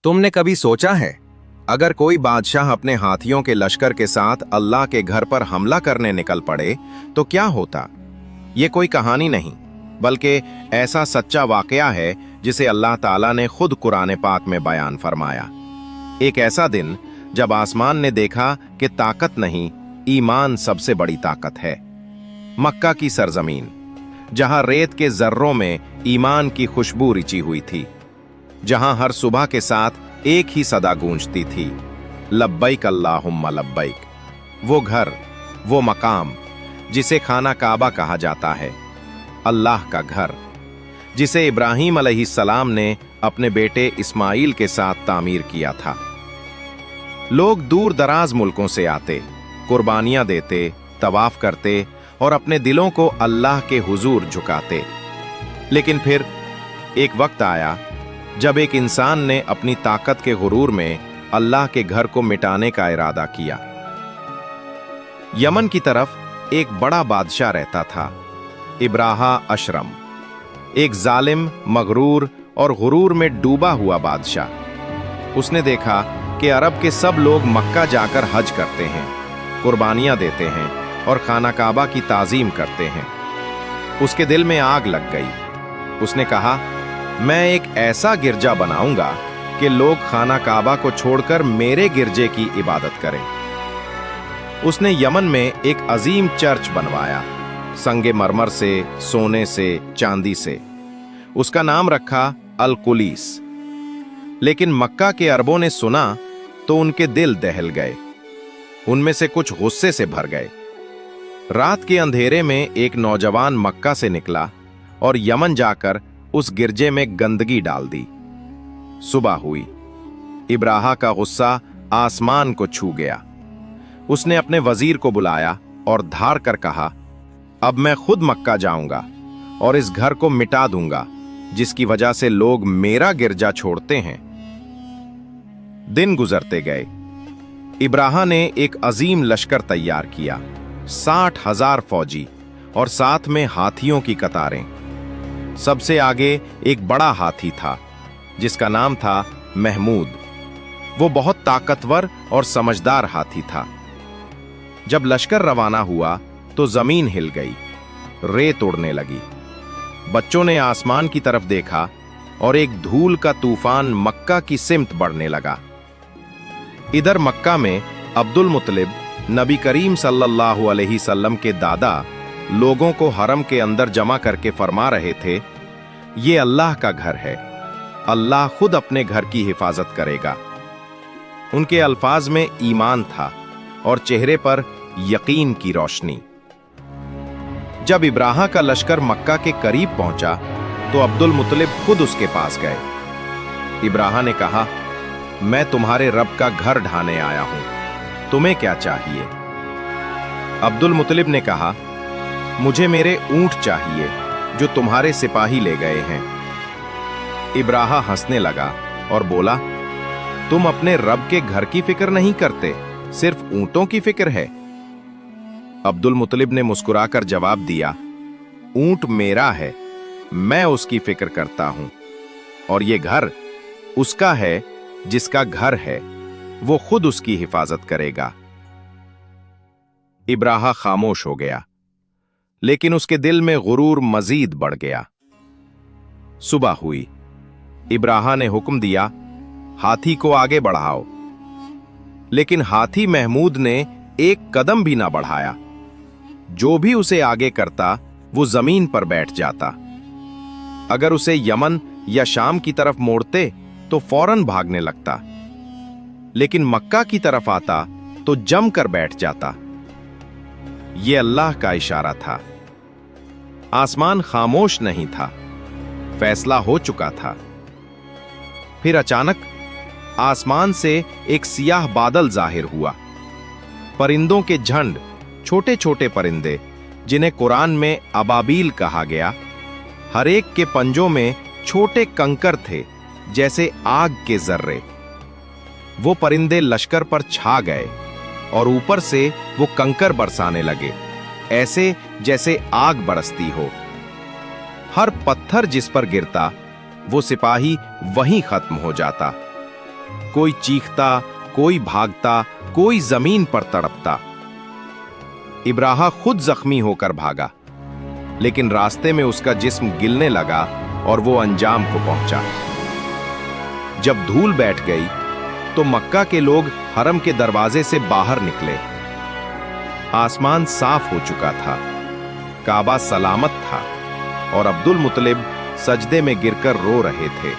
तुमने कभी सोचा है, अगर कोई बादशाह अपने हाथियों के लश्कर के साथ अल्लाह के घर पर हमला करने निकल पड़े तो क्या होता? ये कोई कहानी नहीं, बल्कि ऐसा सच्चा वाकया है जिसे अल्लाह ताला ने खुद कुरान पाक में बयान फरमाया। एक ऐसा दिन जब आसमान ने देखा कि ताकत नहीं, ईमान सबसे बड़ी ताकत है। मक्का की सरजमीन, जहां रेत के जर्रों में ईमान की खुशबू रिची हुई थी, जहां हर सुबह के साथ एक ही सदा गूंजती थी, लब्बैक अल्लाहुम्मा लब्बैक। वो घर, वो मकाम जिसे खाना काबा कहा जाता है, अल्लाह का घर, जिसे इब्राहीम अलैहिस्सलाम ने अपने बेटे इस्माइल के साथ तामीर किया था। लोग दूर दराज मुल्कों से आते, कुर्बानियां देते, तवाफ करते और अपने दिलों को अल्लाह के हुजूर झुकाते। लेकिन फिर एक वक्त आया जब एक इंसान ने अपनी ताकत के गुरूर में अल्लाह के घर को मिटाने का इरादा किया। यमन की तरफ एक बड़ा बादशाह रहता था, इब्राहा अशरम, एक जालिम, मगरूर और गुरूर में डूबा हुआ बादशाह। उसने देखा कि अरब के सब लोग मक्का जाकर हज करते हैं, कुर्बानियां देते हैं और खाना काबा की ताजीम करते हैं। उसके दिल में आग लग गई। उसने कहा, मैं एक ऐसा गिरजा बनाऊंगा कि लोग खाना काबा को छोड़कर मेरे गिरजे की इबादत करें। उसने यमन में एक अजीम चर्च बनवाया, संगे मरमर से, सोने से, चांदी से। उसका नाम रखा अल कुलीस। लेकिन मक्का के अरबों ने सुना तो उनके दिल दहल गए। उनमें से कुछ गुस्से से भर गए। रात के अंधेरे में एक नौजवान मक्का से निकला और यमन जाकर उस गिरजे में गंदगी डाल दी। सुबह हुई। इब्राहा का गुस्सा आसमान को छू गया। उसने अपने वजीर को बुलाया और धार कर कहा, अब मैं खुद मक्का जाऊंगा और इस घर को मिटा दूंगा जिसकी वजह से लोग मेरा गिरजा छोड़ते हैं। दिन गुजरते गए। इब्राहा ने एक अजीम लश्कर तैयार किया, 60,000 फौजी और साथ में हाथियों की कतारें। सबसे आगे एक बड़ा हाथी था जिसका नाम था महमूद। वो बहुत ताकतवर और समझदार हाथी था। जब लश्कर रवाना हुआ तो जमीन हिल गई, रेत उड़ने लगी। बच्चों ने आसमान की तरफ देखा और एक धूल का तूफान मक्का की सिमत बढ़ने लगा। इधर मक्का में अब्दुल मुत्तलिब, नबी करीम सल्लल्लाहु अलैहि वसल्लम के दादा, लोगों को हरम के अंदर जमा करके फरमा रहे थे, ये अल्लाह का घर है, अल्लाह खुद अपने घर की हिफाजत करेगा। उनके अल्फाज में ईमान था और चेहरे पर यकीन की रोशनी। जब इब्राहा का लश्कर मक्का के करीब पहुंचा तो अब्दुल मुत्तलिब खुद उसके पास गए। इब्राहा ने कहा, मैं तुम्हारे रब का घर ढाने आया हूं, तुम्हें क्या चाहिए? अब्दुल मुत्तलिब ने कहा, मुझे मेरे ऊंट चाहिए जो तुम्हारे सिपाही ले गए हैं। इब्राहा हंसने लगा और बोला, तुम अपने रब के घर की फिक्र नहीं करते, सिर्फ ऊंटों की फिक्र है। अब्दुल मुत्तलिब ने मुस्कुराकर जवाब दिया, ऊंट मेरा है, मैं उसकी फिक्र करता हूं, और ये घर उसका है जिसका घर है, वो खुद उसकी हिफाजत करेगा। इब्राहा खामोश हो गया, लेकिन उसके दिल में गुरूर मजीद बढ़ गया। सुबह हुई। इब्राहा ने हुक्म दिया, हाथी को आगे बढ़ाओ। लेकिन हाथी महमूद ने एक कदम भी ना बढ़ाया। जो भी उसे आगे करता वो जमीन पर बैठ जाता। अगर उसे यमन या शाम की तरफ मोड़ते तो फौरन भागने लगता, लेकिन मक्का की तरफ आता तो जमकर बैठ जाता। यह अल्लाह का इशारा था। आसमान खामोश नहीं था, फैसला हो चुका था। फिर अचानक आसमान से एक सियाह बादल जाहिर हुआ। परिंदों के झंड, छोटे छोटे परिंदे जिन्हें कुरान में अबाबील कहा गया, हर एक के पंजों में छोटे कंकर थे जैसे आग के जर्रे। वो परिंदे लश्कर पर छा गए और ऊपर से वो कंकर बरसाने लगे, ऐसे जैसे आग बरसती हो। हर पत्थर जिस पर गिरता वो सिपाही वहीं खत्म हो जाता। कोई चीखता, कोई भागता, कोई जमीन पर तड़पता। इब्राहा खुद जख्मी होकर भागा, लेकिन रास्ते में उसका जिस्म गिलने लगा और वो अंजाम को पहुंचा। जब धूल बैठ गई तो मक्का के लोग हरम के दरवाजे से बाहर निकले। आसमान साफ हो चुका था, काबा सलामत था और अब्दुल मुत्तलिब सजदे में गिरकर रो रहे थे।